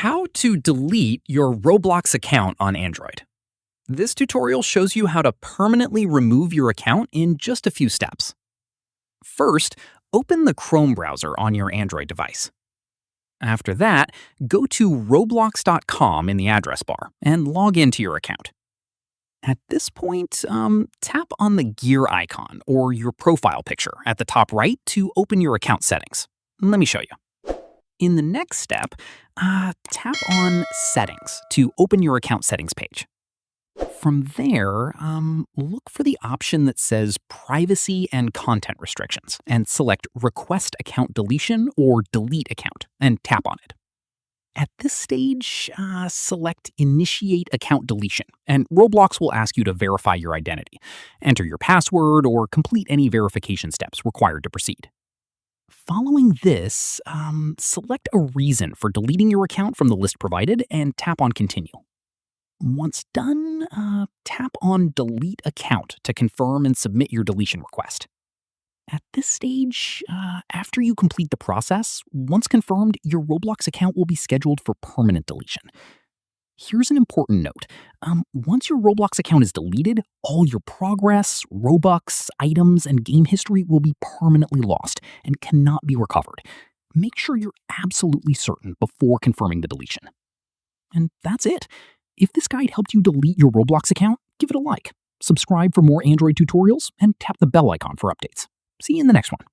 How to delete your Roblox account on Android. This tutorial shows you how to permanently remove your account in just a few steps. First, open the Chrome browser on your Android device. After that, go to roblox.com in the address bar and log into your account. At this point, tap on the gear icon or your profile picture at the top right to open your account settings. Let me show you. In the next step, tap on Settings to open your account settings page. From there, look for the option that says Privacy and Content Restrictions and select Request Account Deletion or Delete Account and tap on it. At this stage, select Initiate Account Deletion, and Roblox will ask you to verify your identity, enter your password, or complete any verification steps required to proceed. Following this, select a reason for deleting your account from the list provided and tap on Continue. Once done, tap on Delete Account to confirm and submit your deletion request. At this stage, after you complete the process, once confirmed, your Roblox account will be scheduled for permanent deletion. Here's an important note. Once your Roblox account is deleted, all your progress, Robux, items, and game history will be permanently lost and cannot be recovered. Make sure you're absolutely certain before confirming the deletion. And that's it. If this guide helped you delete your Roblox account, give it a like, subscribe for more Android tutorials, and tap the bell icon for updates. See you in the next one.